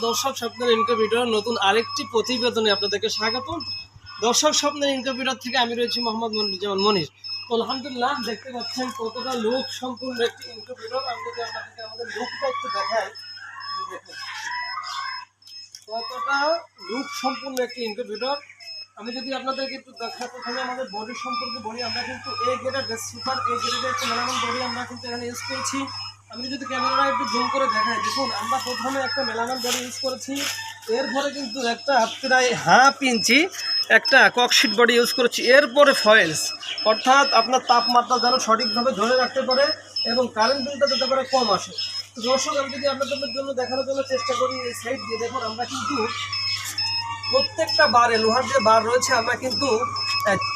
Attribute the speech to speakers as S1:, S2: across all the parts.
S1: দর্শক স্বপ্নের ইনকিউবেটর নতুন আরেকটি প্রতিবেদনে আপনাদেরকে স্বাগতম। দর্শক স্বপ্নের ইনকিউবেটর থেকে আমি রয়েছি মোহাম্মদ মনিরুজ্জামান মনির। তো আলহামদুলিল্লাহ, দেখতে পাচ্ছেন কতটা লোক সম্পূর্ণ একটি ইনকিউবেটর। আমি যদি আপনাদেরকে আমাদের লুকটা একটু দেখাই, দেখুন কতটা লুক সম্পূর্ণ একটি ইনকিউবেটর। আমি যদি আপনাদেরকে একটু দেখাই, প্রথমে আমাদের বডি সম্পর্কে বলি। আমরা কিন্তু এ গ্রেডের সুপার এ গ্রেডের একটা মেলামান বডি আমরা কিন্তু এখানে ইউজ করেছি। আমি যদি ক্যামেরা একটু জুম করে দেখাই, দেখুন আমরা প্রথমে একটা মেলামান বডি ইউজ করেছি, এরপরে কিন্তু একটা প্রায় হাফ ইঞ্চি একটা ককশিট বডি ইউজ করেছি, এরপরে ফয়েলস, অর্থাৎ আপনার তাপমাত্রা যেন সঠিকভাবে ধরে রাখতে পারে এবং কারেন্ট বিলটা যাতে করে কম আসে। তো দর্শক, আমি যদি আপনাদের জন্য দেখানোর জন্য চেষ্টা করি, এই সাইড দিয়ে দেখুন আমরা কিন্তু প্রত্যেকটা বারে লোহার যে বার রয়েছে আমরা কিন্তু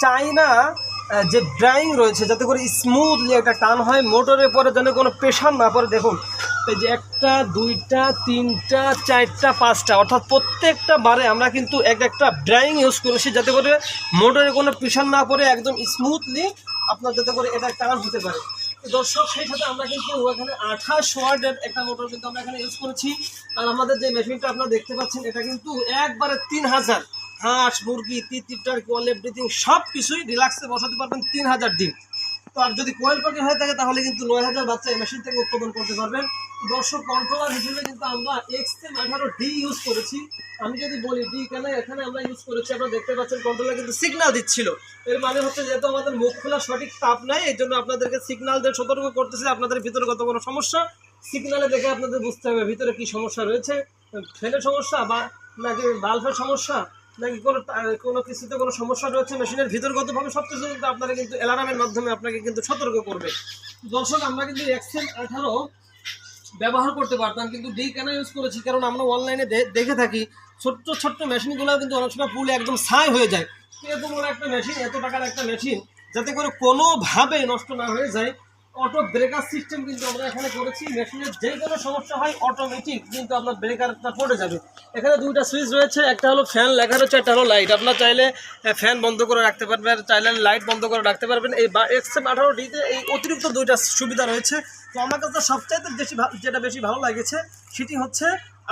S1: চাইনা যে ড্রাইং রয়েছে যাতে করে স্মুথলি একটা টান হয়, মোটরের পরে যেন কোনো প্রেশার না পড়ে। দেখুন এই যে একটা দুইটা তিনটা চারটা পাঁচটা, অর্থাৎ প্রত্যেকটা বারে আমরা কিন্তু একটা ড্রাইং ইউজ করেছি যাতে করে মোটরে কোনো প্রেশার না পড়ে, একদম স্মুথলি আপনার যাতে করে এটা টান হতে পারে। দর্শক, সেই সাথে আমরা কিন্তু এখানে 28 ওয়াটের একটা মোটর কিন্তু আমরা এখানে ইউজ করেছি। আর আমাদের যে মেশিনটা আপনারা দেখতে পাচ্ছেন, এটা কিন্তু একবারে 3000 হাঁস মুরগি তিতিরটার কোয়াল এভরিথিং সব কিছুই রিল্যাক্সে বসাতে পারবেন 3000 ডিম। তো আর যদি কোয়েল পাখি হয়ে থাকে তাহলে কিন্তু 9000 বাচ্চা এই মেশিন থেকে উৎপাদন করতে পারবেন। দর্শক, কন্ট্রোলার হিসেবে কিন্তু আমরা XM18D ইউজ করেছি। আমি যদি বলি ডি কেন এখানে আমরা ইউজ করেছি, আপনারা দেখতে পাচ্ছেন কন্ট্রোলার কিন্তু সিগন্যাল দিচ্ছিল। এর মানে হচ্ছে যেহেতু আমাদের মুখ খোলা সঠিক তাপ নাই, এই জন্য আপনাদেরকে সিগন্যাল দিয়ে সতর্ক করতেছে আপনাদের ভিতরে কত বড় সমস্যা। সিগন্যালে দেখে আপনাদের বুঝতে হবে ভিতরে কি সমস্যা রয়েছে, ফ্যানের সমস্যা বা নাকি বাল্বের সমস্যা নাকি কোনো কিছুতে কোনো সমস্যা রয়েছে মেশিনের ভিতরগতভাবে, সব কিছু কিন্তু আপনারা কিন্তু অ্যালার্মের মাধ্যমে আপনাকে কিন্তু সতর্ক করবে। দর্শক, আমরা কিন্তু XM18 ব্যবহার করতে পারতাম, কিন্তু ডি কেন ইউজ করেছি, কারণ আমরা অনলাইনে দেখে থাকি ছোট্ট ছোট্ট মেশিনগুলো কিন্তু অনেক সময় পুলে একদম ছাই হয়ে যায়। এত বড় একটা মেশিন, এত টাকার একটা মেশিন যাতে করে কোনোভাবে নষ্ট না হয়ে যায়, অটো ব্রেকার সিস্টেম কিন্তু আমরা এখানে করেছি। মেশিনের যে কোনো সমস্যা হয় অটোমেটিক কিন্তু আপনার ব্রেকারটা পড়ে যাবে। এখানে দুইটা সুইচ রয়েছে, একটা হলো ফ্যান লেখা রয়েছে, একটা হলো লাইট। আপনার চাইলে ফ্যান বন্ধ করে রাখতে পারবেন, চাইলে লাইট বন্ধ করে রাখতে পারবেন। এই XM18Dতে এই অতিরিক্ত দুইটা সুবিধা রয়েছে। তো আমার কাছে সবচাইতে যেটা বেশি ভালো লাগেছে সেটি হচ্ছে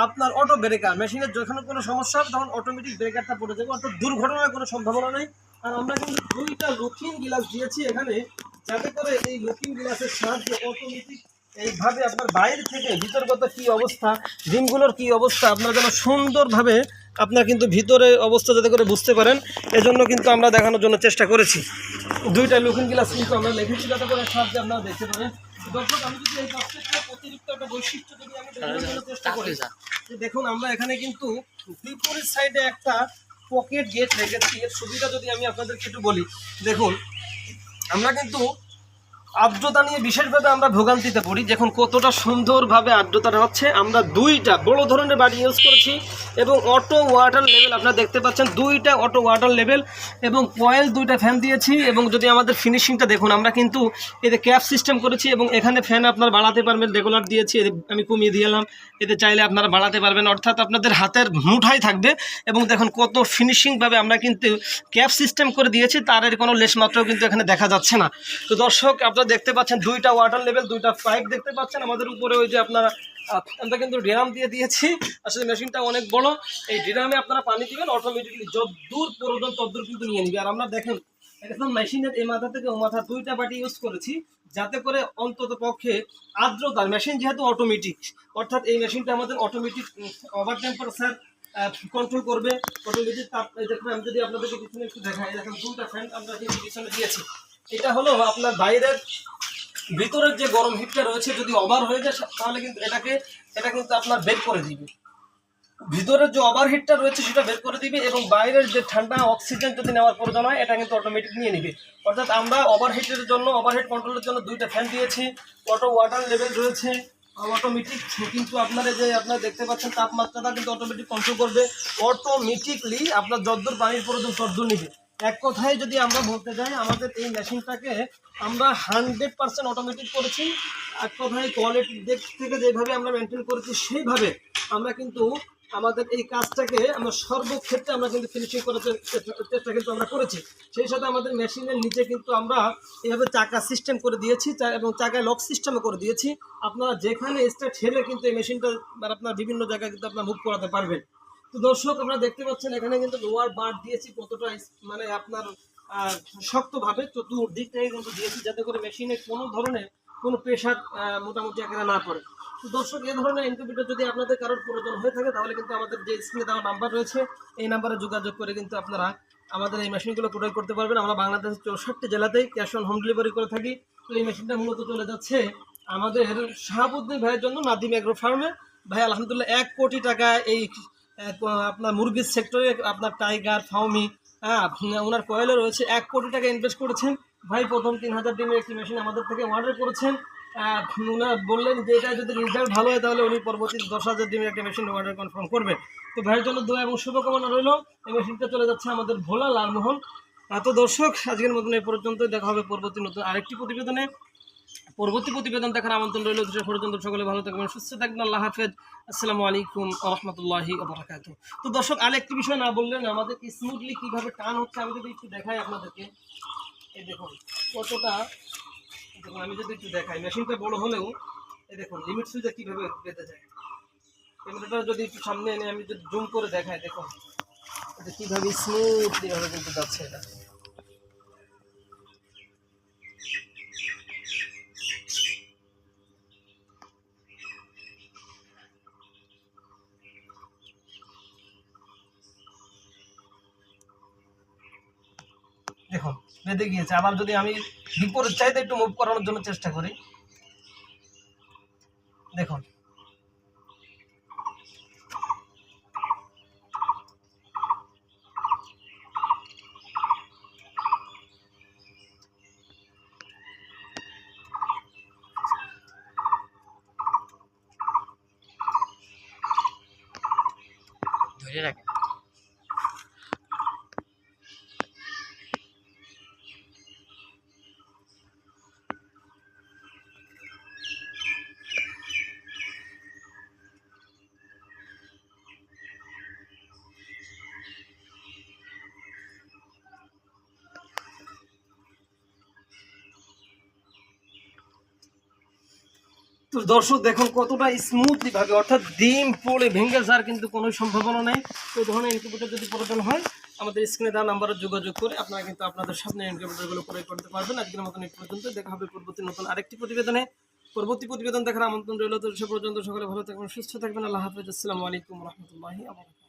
S1: আপনার অটো ব্রেকার। মেশিনের যখন কোনো সমস্যা হবে তখন অটোমেটিক ব্রেকারটা পড়ে যাবে, অর্থাৎ দুর্ঘটনার কোনো সম্ভাবনা নেই। আর আমরা কিন্তু দুইটা লুকিং গ্লাস দিয়েছি এখানে, যাতে করে এই লুকিং গ্লাসের সাহায্যে অটোমেটিক এইভাবে আপনার বাইরে থেকে ভিতরগত কী অবস্থা, ডিমগুলোর কী অবস্থা আপনারা যেন সুন্দরভাবে আপনার কিন্তু ভিতরে অবস্থা যাতে করে বুঝতে পারেন, এজন্য কিন্তু আমরা দেখানোর জন্য চেষ্টা করেছি। দুইটা লুকিং গ্লাস কিন্তু আমরা লিখেছি যাতে করে সাহায্যে আপনারা দেখতে পারেন। দর্শক, আমি যদি এই প্রত্যেকটা অতিরিক্ত একটা বৈশিষ্ট্য যদি আমি দেখানোর জন্য চেষ্টা করি, যে দেখুন আমরা এখানে কিন্তু বিপরীত সাইডে একটা পকেট গেট রেখেছি। এর সুবিধা যদি আমি আপনাদেরকে একটু বলি, দেখুন আমরা কিন্তু আর্দ্রতা নিয়ে বিশেষভাবে আমরা ভোগান্তিতে পড়ি। দেখুন কতটা সুন্দরভাবে আর্দ্রতাটা হচ্ছে। আমরা দুইটা বড় ধরনের বাড়ি ইউজ করেছি এবং অটো ওয়াটার লেভেল আপনারা দেখতে পাচ্ছেন, দুইটা অটো ওয়াটার লেভেল এবং কয়েল দুইটা ফ্যান দিয়েছি। এবং যদি আমাদের ফিনিশিংটা দেখুন, আমরা কিন্তু এতে ক্যাপ সিস্টেম করেছি এবং এখানে ফ্যান আপনারা বাড়াতে পারবেন, রেগুলার দিয়েছি, আমি কমিয়ে দিলাম, এতে চাইলে আপনারা বাড়াতে পারবেন, অর্থাৎ আপনাদের হাতের মুঠাই থাকবে। এবং দেখুন কত ফিনিশিংভাবে আমরা কিন্তু ক্যাপ সিস্টেম করে দিয়েছি, তার কোনো লেশমাত্রাও কিন্তু এখানে দেখা যাচ্ছে না। তো দর্শক, আপনারা দেখতে পাচ্ছেন দুইটা ওয়াটার লেভেল, দুইটা পাইপ দেখতে পাচ্ছেন আমাদের উপরে। ওই যে আপনারা আমরা কিন্তু ড্রাম দিয়ে দিয়েছি, আসলে মেশিনটা অনেক বড়। এই ড্রামে আপনারা পানি দিবেন, অটোমেটিকলি যদ্দূর প্রয়োজন তদ্দূর কিন্তু নিয়ে নিবে। আর আমরা দেখেন এখন মেশিনের এই মাথা থেকে ও মাথা দুইটা বাটি ইউজ করেছি, যাতে করে অন্তত পক্ষে আর্দ্রতার, মেশিন যেহেতু অটোমেটিক, অর্থাৎ এই মেশিনটা আমাদের অটোমেটিক ওভার টেম্পারেচার কন্ট্রোল করবে, অটোমেটিক তাপ। দেখুন আমি যদি আপনাদেরকে পিছনে একটু দেখাই, দেখেন দুইটা ফ্যান আমরা কিন্তু পিছনে দিয়েছি। এটা হলো আপনার বাইরের ভিতরের যে গরম হিটটা রয়েছে, যদি ওভার হয়ে যায় তাহলে কিন্তু এটা কিন্তু আপনার বের করে দিবে। ভিতরের যে ওভার হিটটা রয়েছে সেটা বের করে দিবে এবং বাইরের যে ঠান্ডা অক্সিজেন যদি নেওয়ার প্রয়োজন হয় এটা কিন্তু অটোমেটিক নিয়ে নিবে। অর্থাৎ আমরা ওভারহিটের জন্য, ওভারহিট কন্ট্রোলের জন্য দুইটা ফ্যান দিয়েছি, অটো ওয়াটার লেভেল রয়েছে, অটোমেটিক কিন্তু আপনারা যে আপনারা দেখতে পাচ্ছেন তাপমাত্রাটা কিন্তু অটোমেটিক কন্ট্রোল করবে, অটোমেটিকলি আপনার যদ্দূর পানির প্রয়োজন তদ্দূর নিবে। এক কথায় যদি আমরা বলতে যাই, আমাদের এই মেশিনটাকে আমরা 100% অটোমেটিক করেছি। এক কথায় কোয়ালিটির দিক থেকে যেভাবে আমরা মেনটেন করেছি সেইভাবে আমরা কিন্তু আমাদের এই কাজটাকে আমরা সর্বক্ষেত্রে আমরা কিন্তু ফিনিশিং করার চেষ্টা কিন্তু আমরা করেছি। সেই সাথে আমাদের মেশিনের নিচে কিন্তু আমরা এইভাবে চাকা সিস্টেম করে দিয়েছি এবং চাকায় লক সিস্টেমও করে দিয়েছি। আপনারা যেখানে এক্সট্রা ঠেলে কিন্তু এই মেশিনটা আপনার বিভিন্ন জায়গায় কিন্তু আপনার মুভ করাতে পারবেন। তো দর্শক আপনারা দেখতে পাচ্ছেন এখানে কিন্তু লোয়ার বার দিয়েছি কতটা মানে আপনার শক্তভাবে চতুর্দিক থেকে কিন্তু দিয়েছি, যাতে করে মেশিনে কোনো ধরনের কোনো প্রেশার মোটামুটি এখানে না পড়ে। তো দর্শক, এই ধরনের ইনকিউবেটর যদি আপনাদের কারোর প্রয়োজন হয়ে থাকে তাহলে কিন্তু আমাদের যে স্ক্রিনে দেওয়া নাম্বার রয়েছে এই নাম্বারে যোগাযোগ করে কিন্তু আপনারা আমাদের এই মেশিনগুলো ক্রয় করতে পারবেন। আমরা বাংলাদেশের 64 জেলাতেই ক্যাশ অন হোম ডেলিভারি করে থাকি। তো এই মেশিনটা মূলত চলে যাচ্ছে আমাদের শাহাবুদ্দিন ভাইয়ের জন্য, নাদিম এগ্রো ফার্মে। ভাই আলহামদুলিল্লাহ 1 কোটি টাকা এই আপনার মুরগির সেক্টরে আপনার টাইগার ফাউমি ওনার কয়েলে রয়েছে 1 কোটি টাকা ইনভেস্ট করেছেন। ভাই প্রথম 3000 ডিমের একটি মেশিন আমাদের থেকে অর্ডার করেছেন। ওনার বললেন যে এটা যদি রেজাল্ট ভালো হয় তাহলে উনি পরবর্তী 10,000 ডিমের একটা মেশিন অর্ডার কনফার্ম করবেন। তো ভাইয়ের জন্য দোয়া এবং শুভকামনা রইল। এই মেশিনটা চলে যাচ্ছে আমাদের ভোলা লালমোহন। তো দর্শক, আজকের মতন এই পর্যন্ত, দেখা হবে পরবর্তী নতুন আরেকটি প্রতিবেদনে। পরবর্তী প্রতিবেদন দেখার আমন্ত্রণ রইল। সে পর্যন্ত সকলে ভালো থাকবেন, সুস্থ থাকবেন। আল্লাহ হাফেজ। আসসালামু আলাইকুম ওয়া রাহমাতুল্লাহি ওয়া বারাকাতুহু। তো দর্শক, আরেকটি বিষয় না বললেন, আমাদের স্মুথলি কিভাবে টান হচ্ছে আমি যদি একটু দেখাই আপনাদেরকে। এই দেখুন কতটা, দেখুন আমি যদি একটু দেখাই, মেশিনটা বড় হলেও এই দেখুন লিমিট সুইচে কীভাবে বেঁধে যায়। ক্যামেরাটা যদি একটু সামনে এনে আমি যদি জুম করে দেখাই, দেখুন এটা কীভাবে স্মুথলি ভাবে কিন্তু যাচ্ছে এটা। দেখুন বেঁধে গিয়েছে। আবার যদি আমি বিপরীত চাইতে একটু মুভ করানোর জন্য চেষ্টা করি, দেখুন ধরে রাখেন। তো দর্শক দেখুন কতটা স্মুথলি ভাবে, অর্থাৎ ডিম পড়ে ভেঙে যাওয়ার কিন্তু কোনো সম্ভাবনা নেই। তো এই ধরনের ইনকিউবেটর যদি প্রয়োজন হয় আমাদের স্ক্রিনে দেওয়া নাম্বারে যোগাযোগ করে আপনারা কিন্তু আপনাদের স্বপ্নের ইনকিউবেটরগুলো ক্রয় করতে পারবেন। আজকের মতন এই পর্যন্ত, দেখা হবে পরবর্তী নতুন আরেকটি প্রতিবেদনে। পরবর্তী প্রতিবেদন দেখার আমন্ত্রণ রইল। তো সে পর্যন্ত সকলে ভালো থাকবেন, সুস্থ থাকবেন। আল্লাহ হাফেজ। আসসালামু আলাইকুম ওয়া রাহমাতুল্লাহি ওয়া বারাকাতুহু।